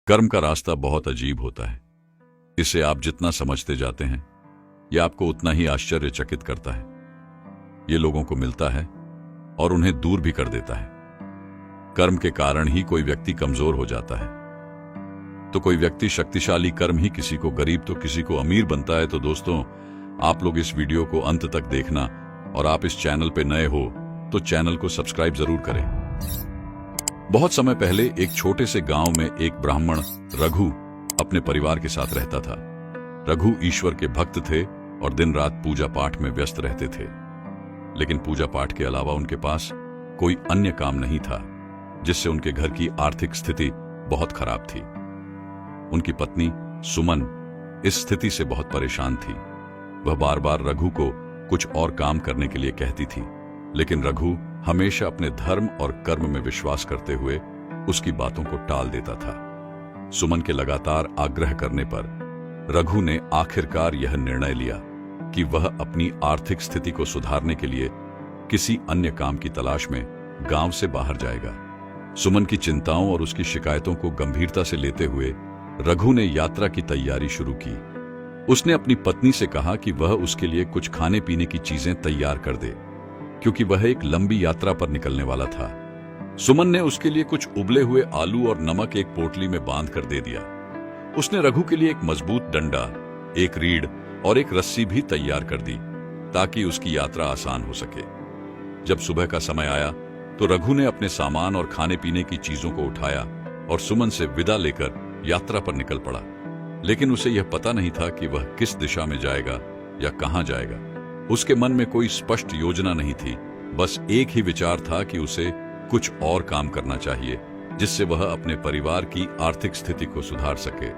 कर्म का रास्ता बहुत अजीब होता है। इसे आप जितना समझते जाते हैं यह आपको उतना ही आश्चर्यचकित करता है। ये लोगों को मिलता है और उन्हें दूर भी कर देता है। कर्म के कारण ही कोई व्यक्ति कमजोर हो जाता है तो कोई व्यक्ति शक्तिशाली, कर्म ही किसी को गरीब तो किसी को अमीर बनता है। तो दोस्तों, आप लोग इस वीडियो को अंत तक देखना और आप इस चैनल पे नए हो तो चैनल को सब्सक्राइब जरूर करें। बहुत समय पहले एक छोटे से गांव में एक ब्राह्मण रघु अपने परिवार के साथ रहता था। रघु ईश्वर के भक्त थे और दिन रात पूजा पाठ में व्यस्त रहते थे। लेकिन पूजा पाठ के अलावा उनके पास कोई अन्य काम नहीं था, जिससे उनके घर की आर्थिक स्थिति बहुत खराब थी। उनकी पत्नी सुमन इस स्थिति से बहुत परेशान थी। वह बार बार रघु को कुछ और काम करने के लिए कहती थी, लेकिन रघु हमेशा अपने धर्म और कर्म में विश्वास करते हुए उसकी बातों को टाल देता था। सुमन के लगातार आग्रह करने पर रघु ने आखिरकार यह निर्णय लिया कि वह अपनी आर्थिक स्थिति को सुधारने के लिए किसी अन्य काम की तलाश में गांव से बाहर जाएगा। सुमन की चिंताओं और उसकी शिकायतों को गंभीरता से लेते हुए रघु ने यात्रा की तैयारी शुरू की। उसने अपनी पत्नी से कहा कि वह उसके लिए कुछ खाने पीने की चीजें तैयार कर दे, क्योंकि वह एक लंबी यात्रा पर निकलने वाला था। सुमन ने उसके लिए कुछ उबले हुए आलू और नमक एक पोटली में बांध कर दे दिया। उसने रघु के लिए एक मजबूत डंडा, एक रीढ़ और एक रस्सी भी तैयार कर दी, ताकि उसकी यात्रा आसान हो सके। जब सुबह का समय आया तो रघु ने अपने सामान और खाने पीने की चीजों को उठाया और सुमन से विदा लेकर यात्रा पर निकल पड़ा। लेकिन उसे यह पता नहीं था कि वह किस दिशा में जाएगा या कहां जाएगा। उसके मन में कोई स्पष्ट योजना नहीं थी, बस एक ही विचार था कि उसे कुछ और काम करना चाहिए, जिससे वह अपने परिवार की आर्थिक स्थिति को सुधार सके।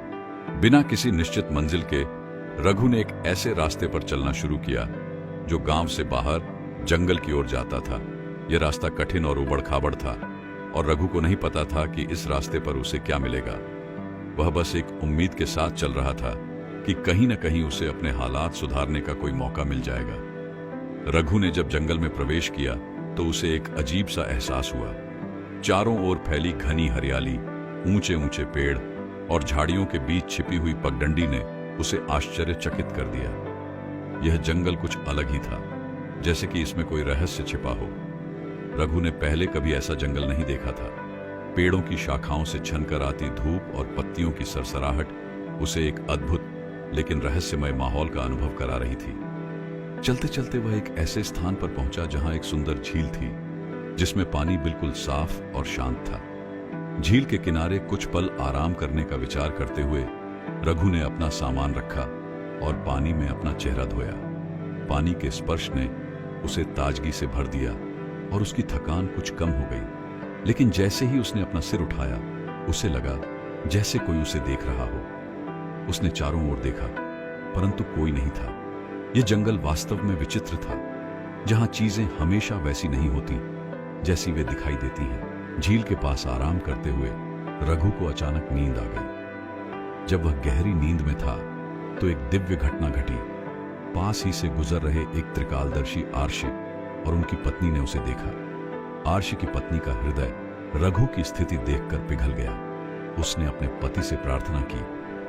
बिना किसी निश्चित मंजिल के रघु ने एक ऐसे रास्ते पर चलना शुरू किया जो गांव से बाहर जंगल की ओर जाता था। यह रास्ता कठिन और उबड़-खाबड़ था और रघु को नहीं पता था कि इस रास्ते पर उसे क्या मिलेगा। वह बस एक उम्मीद के साथ चल रहा था कि कहीं न कहीं उसे अपने हालात सुधारने का कोई मौका मिल जाएगा। रघु ने जब जंगल में प्रवेश किया तो उसे एक अजीब सा एहसास हुआ। चारों ओर फैली घनी हरियाली, ऊंचे ऊंचे पेड़ और झाड़ियों के बीच छिपी हुई पगडंडी ने उसे आश्चर्यचकित कर दिया। यह जंगल कुछ अलग ही था, जैसे कि इसमें कोई रहस्य छिपा हो। रघु ने पहले कभी ऐसा जंगल नहीं देखा था। पेड़ों की शाखाओं से छनकर आती धूप और पत्तियों की सरसराहट उसे एक अद्भुत लेकिन रहस्यमय माहौल का अनुभव करा रही थी। चलते चलते वह एक ऐसे स्थान पर पहुंचा जहां एक सुंदर झील थी, जिसमें पानी बिल्कुल साफ और शांत था। झील के किनारे कुछ पल आराम करने का विचार करते हुए रघु ने अपना सामान रखा और पानी में अपना चेहरा धोया। पानी के स्पर्श ने उसे ताजगी से भर दिया और उसकी थकान कुछ कम हो गई। लेकिन जैसे ही उसने अपना सिर उठाया, उसे लगा जैसे कोई उसे देख रहा हो। उसने चारों ओर देखा, परंतु कोई नहीं था। यह जंगल वास्तव में विचित्र था, जहां चीजें हमेशा वैसी नहीं होती जैसी वे दिखाई देती हैं। झील के पास आराम करते हुए रघु को अचानक नींद आ गई। जब वह गहरी नींद में था तो एक दिव्य घटना घटी। पास ही से गुजर रहे एक त्रिकालदर्शी आर्षि और उनकी पत्नी ने उसे देखा। आर्षि की पत्नी का हृदय रघु की स्थिति देखकर पिघल गया। उसने अपने पति से प्रार्थना की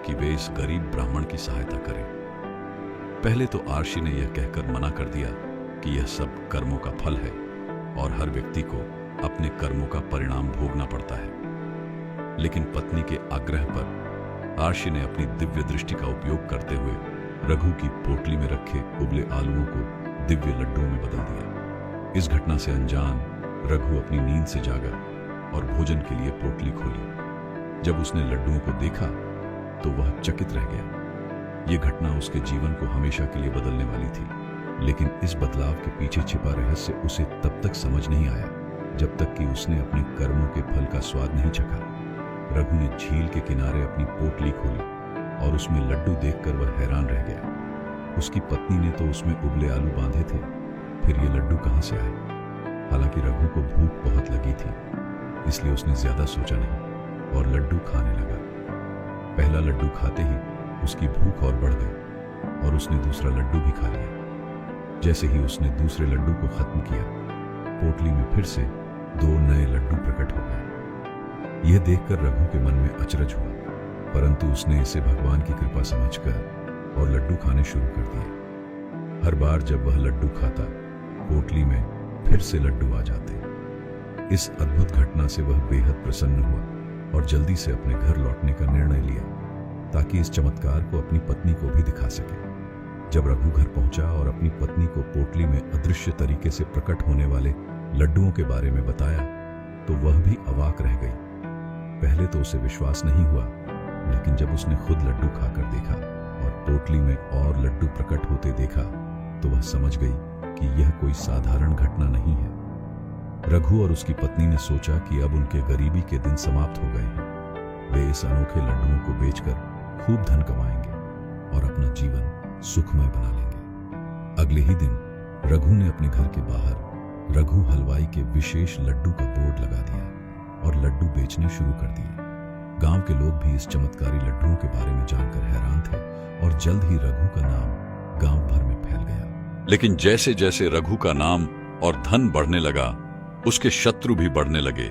कि वे इस गरीब ब्राह्मण की सहायता करें। पहले तो आर्षि ने यह कहकर मना कर दिया कि यह सब कर्मों का फल है और हर व्यक्ति को अपने कर्मों का परिणाम भोगना पड़ता है। लेकिन पत्नी के आग्रह पर आर्षि ने अपनी दिव्य दृष्टि का उपयोग करते हुए रघु की पोटली में रखे उबले आलूओं को दिव्य लड्डुओं में बदल दिया। इस घटना से अनजान रघु अपनी नींद से जागा और भोजन के लिए पोटली खोली। जब उसने लड्डुओं को देखा तो वह चकित रह गया। यह घटना उसके जीवन को हमेशा के लिए बदलने वाली थी। लेकिन इस बदलाव के पीछे छिपा रहस्य उसे तब तक समझ नहीं आया जब तक कि उसने अपने कर्मों के फल का स्वाद नहीं चखा। रघु ने झील के किनारे अपनी पोटली खोली और उसमें लड्डू देखकर वह हैरान रह गया। उसकी पत्नी ने तो उसमें उबले आलू बांधे थे, फिर ये लड्डू कहां से आए? हालांकि रघु को भूख बहुत लगी थी, इसलिए उसने ज्यादा सोचा नहीं और लड्डू खाने लगा। पहला लड्डू खाते ही उसकी भूख और बढ़ गई और उसने दूसरा लड्डू भी खा लिया। जैसे ही उसने दूसरे लड्डू को खत्म किया, पोटली में फिर से 2 नए लड्डू प्रकट हो गए। यह देखकर रघु के मन में अचरज हुआ। परंतु उसने इसे भगवान की कृपा समझकर और लड्डू खाने शुरू कर दिए। हर बार जब वह लड्डू खाता, पोटली में फिर से लड्डू आ जाते। इस अद्भुत घटना से वह बेहद प्रसन्न हुआ और जल्दी से अपने घर लौटने का निर्णय लिया ताकि इस चमत्कार को अपनी पत्नी को भी दिखा सके। जब रघु घर पहुंचा और अपनी पत्नी को पोटली में अदृश्य तरीके से प्रकट होने वाले लड्डुओं के बारे में बताया तो वह भी अवाक रह गई। पहले तो उसे विश्वास नहीं हुआ, लेकिन जब उसने खुद लड्डू खाकर देखा और पोटली में और लड्डू प्रकट होते देखा तो वह समझ गई कि यह कोई साधारण घटना नहीं है। रघु और उसकी पत्नी ने सोचा कि अब उनके गरीबी के दिन समाप्त हो गए हैं। वे इस अनोखे लड्डुओं को बेचकर खूब धन कमाएंगे और अपना जीवन सुखमय बना लेंगे। अगले ही दिन रघु ने अपने घर के बाहर रघु हलवाई के विशेष लड्डू का बोर्ड लगा दिया और लड्डू बेचने शुरू कर दिए। गांव के लोग भी इस चमत्कारी लड्डुओं के बारे में जानकर हैरान थे और जल्द ही रघु का नाम गांव भर में फैल गया। लेकिन जैसे जैसे रघु का नाम और धन बढ़ने लगा, उसके शत्रु भी बढ़ने लगे।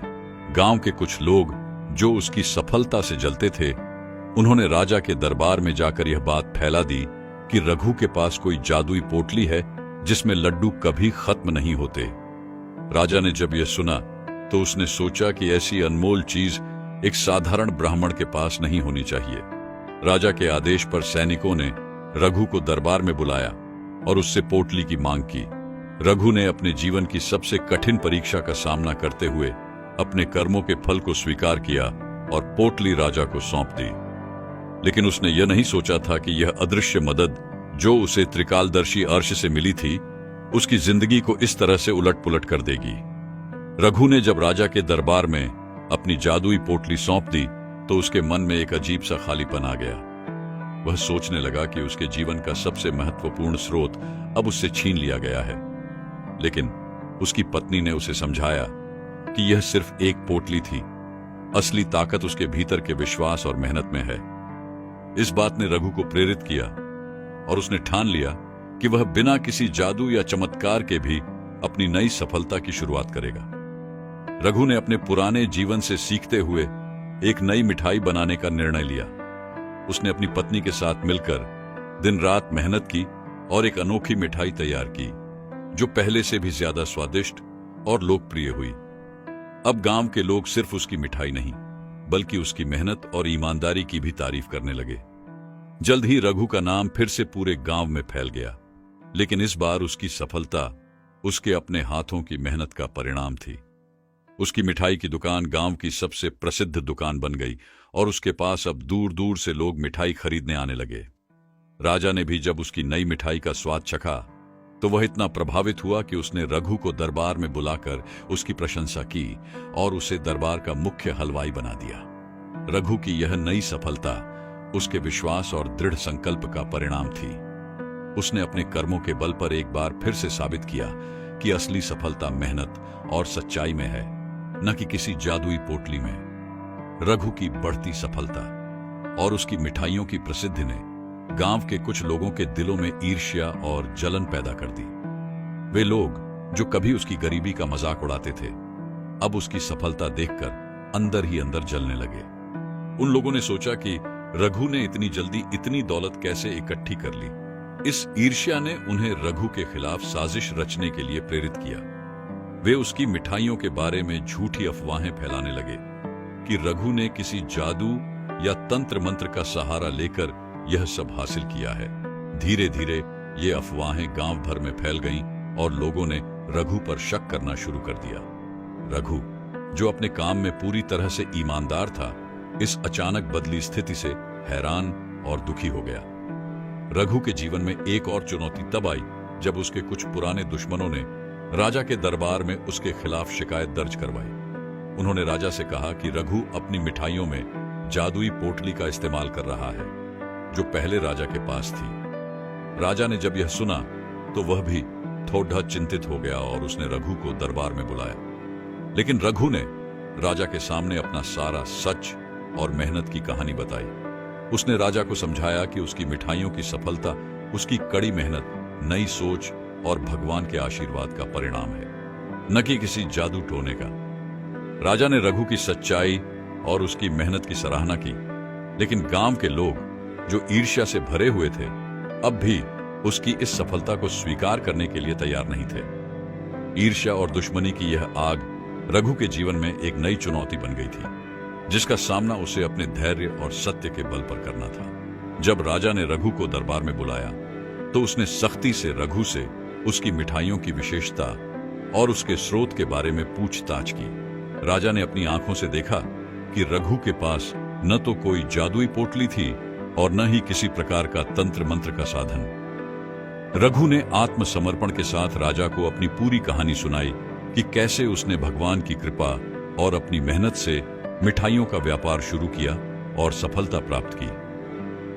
गांव के कुछ लोग जो उसकी सफलता से जलते थे, उन्होंने राजा के दरबार में जाकर यह बात फैला दी कि रघु के पास कोई जादुई पोटली है जिसमें लड्डू कभी खत्म नहीं होते। राजा ने जब यह सुना तो उसने सोचा कि ऐसी अनमोल चीज एक साधारण ब्राह्मण के पास नहीं होनी चाहिए। राजा के आदेश पर सैनिकों ने रघु को दरबार में बुलाया और उससे पोटली की मांग की। रघु ने अपने जीवन की सबसे कठिन परीक्षा का सामना करते हुए अपने कर्मों के फल को स्वीकार किया और पोटली राजा को सौंप दी। लेकिन उसने यह नहीं सोचा था कि यह अदृश्य मदद जो उसे त्रिकालदर्शी अर्श से मिली थी, उसकी जिंदगी को इस तरह से उलट पुलट कर देगी। रघु ने जब राजा के दरबार में अपनी जादुई पोटली सौंप दी तो उसके मन में एक अजीब सा खालीपन आ गया। वह सोचने लगा कि उसके जीवन का सबसे महत्वपूर्ण स्रोत अब उससे छीन लिया गया है। लेकिन उसकी पत्नी ने उसे समझाया कि यह सिर्फ एक पोटली थी, असली ताकत उसके भीतर के विश्वास और मेहनत में है। इस बात ने रघु को प्रेरित किया और उसने ठान लिया कि वह बिना किसी जादू या चमत्कार के भी अपनी नई सफलता की शुरुआत करेगा। रघु ने अपने पुराने जीवन से सीखते हुए एक नई मिठाई बनाने का निर्णय लिया। उसने अपनी पत्नी के साथ मिलकर दिन रात मेहनत की और एक अनोखी मिठाई तैयार की जो पहले से भी ज्यादा स्वादिष्ट और लोकप्रिय हुई। अब गांव के लोग सिर्फ उसकी मिठाई नहीं बल्कि उसकी मेहनत और ईमानदारी की भी तारीफ करने लगे। जल्द ही रघु का नाम फिर से पूरे गांव में फैल गया, लेकिन इस बार उसकी सफलता उसके अपने हाथों की मेहनत का परिणाम थी। उसकी मिठाई की दुकान गांव की सबसे प्रसिद्ध दुकान बन गई और उसके पास अब दूर दूर से लोग मिठाई खरीदने आने लगे। राजा ने भी जब उसकी नई मिठाई का स्वाद चखा तो वह इतना प्रभावित हुआ कि उसने रघु को दरबार में बुलाकर उसकी प्रशंसा की और उसे दरबार का मुख्य हलवाई बना दिया। रघु की यह नई सफलता उसके विश्वास और दृढ़ संकल्प का परिणाम थी। उसने अपने कर्मों के बल पर एक बार फिर से साबित किया कि असली सफलता मेहनत और सच्चाई में है, न कि किसी जादुई पोटली में। रघु की बढ़ती सफलता और उसकी मिठाइयों की प्रसिद्धि ने गांव के कुछ लोगों के दिलों में ईर्ष्या और जलन पैदा कर दी। वे लोग जो कभी उसकी गरीबी का मजाक उड़ाते थे, अब उसकी सफलता देखकर अंदर ही अंदर जलने लगे। उन लोगों ने सोचा कि रघु ने इतनी जल्दी इतनी दौलत कैसे इकट्ठी कर ली। इस ईर्ष्या ने उन्हें रघु के खिलाफ साजिश रचने के लिए प्रेरित किया। वे उसकी मिठाइयों के बारे में झूठी अफवाहें फैलाने लगे कि रघु ने किसी जादू या तंत्र मंत्र का सहारा लेकर यह सब हासिल किया है। धीरे धीरे ये अफवाहें गांव भर में फैल गईं और लोगों ने रघु पर शक करना शुरू कर दिया। रघु, जो अपने काम में पूरी तरह से ईमानदार था, इस अचानक बदली स्थिति से हैरान और दुखी हो गया। रघु के जीवन में एक और चुनौती तब आई जब उसके कुछ पुराने दुश्मनों ने राजा के दरबार में उसके खिलाफ शिकायत दर्ज करवाई। उन्होंने राजा से कहा कि रघु अपनी मिठाइयों में जादुई पोटली का इस्तेमाल कर रहा है जो पहले राजा के पास थी। राजा ने जब यह सुना तो वह भी थोड़ा चिंतित हो गया और उसने रघु को दरबार में बुलाया। लेकिन रघु ने राजा के सामने अपना सारा सच और मेहनत की कहानी बताई। उसने राजा को समझाया कि उसकी मिठाइयों की सफलता उसकी कड़ी मेहनत, नई सोच और भगवान के आशीर्वाद का परिणाम है, न कि किसी जादू टोने का। राजा ने रघु की सच्चाई और उसकी मेहनत की सराहना की, लेकिन गांव के लोग जो ईर्ष्या से भरे हुए थे, अब भी उसकी इस सफलता को स्वीकार करने के लिए तैयार नहीं थे। ईर्ष्या और दुश्मनी की यह आग रघु के जीवन में एक नई चुनौती बन गई थी, जिसका सामना उसे अपने धैर्य और सत्य के बल पर करना था। जब राजा ने रघु को दरबार में बुलाया तो उसने सख्ती से रघु से उसकी मिठाइयों की विशेषता और उसके स्रोत के बारे में पूछताछ की। राजा ने अपनी आंखों से देखा कि रघु के पास न तो कोई जादुई पोटली थी और न ही किसी प्रकार का तंत्र मंत्र का साधन। रघु ने आत्मसमर्पण के साथ राजा को अपनी पूरी कहानी सुनाई कि कैसे उसने भगवान की कृपा और अपनी मेहनत से मिठाइयों का व्यापार शुरू किया और सफलता प्राप्त की।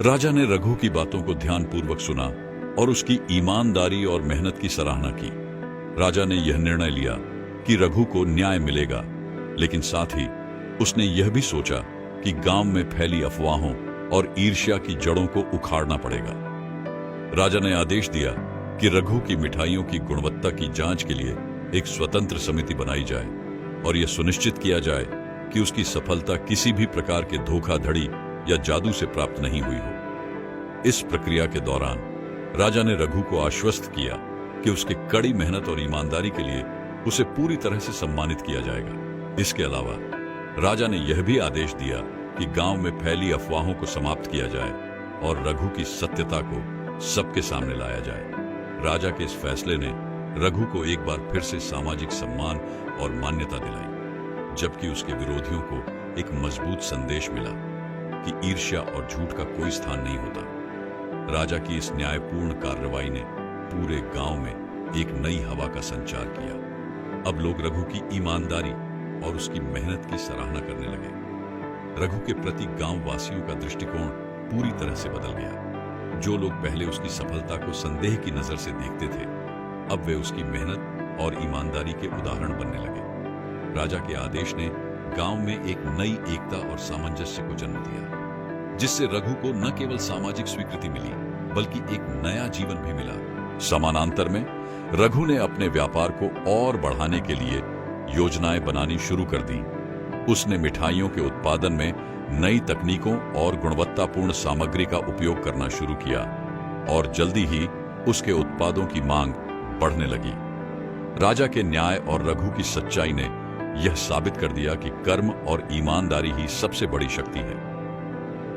राजा ने रघु की बातों को ध्यानपूर्वक सुना और उसकी ईमानदारी और मेहनत की सराहना की। राजा ने यह निर्णय लिया कि रघु को न्याय मिलेगा, लेकिन साथ ही उसने यह भी सोचा कि गांव में फैली अफवाहों और ईर्ष्या की जड़ों को उखाड़ना पड़ेगा। राजा ने आदेश दिया कि रघु की मिठाइयों की गुणवत्ता की जांच के लिए एक स्वतंत्र समिति बनाई जाए और यह सुनिश्चित किया जाए कि उसकी सफलता किसी भी प्रकार के धोखाधड़ी या जादू से प्राप्त नहीं हुई हो। इस प्रक्रिया के दौरान राजा ने रघु को आश्वस्त किया कि उसकी कड़ी मेहनत और ईमानदारी के लिए उसे पूरी तरह से सम्मानित किया जाएगा। इसके अलावा राजा ने यह भी आदेश दिया कि गांव में फैली अफवाहों को समाप्त किया जाए और रघु की सत्यता को सबके सामने लाया जाए। राजा के इस फैसले ने रघु को एक बार फिर से सामाजिक सम्मान और मान्यता दिलाई, जबकि उसके विरोधियों को एक मजबूत संदेश मिला कि ईर्ष्या और झूठ का कोई स्थान नहीं होता। राजा की इस न्यायपूर्ण कार्रवाई ने पूरे गांव में एक नई हवा का संचार किया। अब लोग रघु की ईमानदारी और उसकी मेहनत की सराहना करने लगे। रघु के प्रति गांव वासियों का दृष्टिकोण पूरी तरह से बदल गया। जो लोग पहले उसकी सफलता को संदेह की नजर से देखते थे, अब वे उसकी मेहनत और ईमानदारी के उदाहरण बनने लगे। राजा के आदेश ने गांव में एक नई एकता और सामंजस्य को जन्म दिया, जिससे रघु को न केवल सामाजिक स्वीकृति मिली, बल्कि एक नया जीवन भी मिला। समानांतर में रघु ने अपने व्यापार को और बढ़ाने के लिए योजनाएं बनानी शुरू कर दी। उसने मिठाइयों के उत्पादन में नई तकनीकों और गुणवत्तापूर्ण सामग्री का उपयोग करना शुरू किया और जल्दी ही उसके उत्पादों की मांग बढ़ने लगी। राजा के न्याय और रघु की सच्चाई ने यह साबित कर दिया कि कर्म और ईमानदारी ही सबसे बड़ी शक्ति है।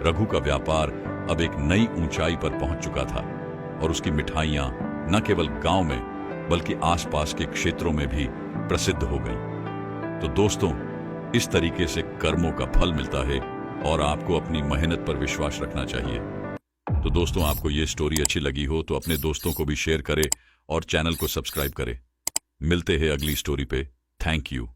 रघु का व्यापार अब एक नई ऊंचाई पर पहुंच चुका था और उसकी मिठाइयां न केवल गांव में बल्कि आसपास के क्षेत्रों में भी प्रसिद्ध हो गई। तो दोस्तों, इस तरीके से कर्मों का फल मिलता है और आपको अपनी मेहनत पर विश्वास रखना चाहिए। तो दोस्तों, आपको ये स्टोरी अच्छी लगी हो तो अपने दोस्तों को भी शेयर करें और चैनल को सब्सक्राइब करें। मिलते हैं अगली स्टोरी पे। Thank you.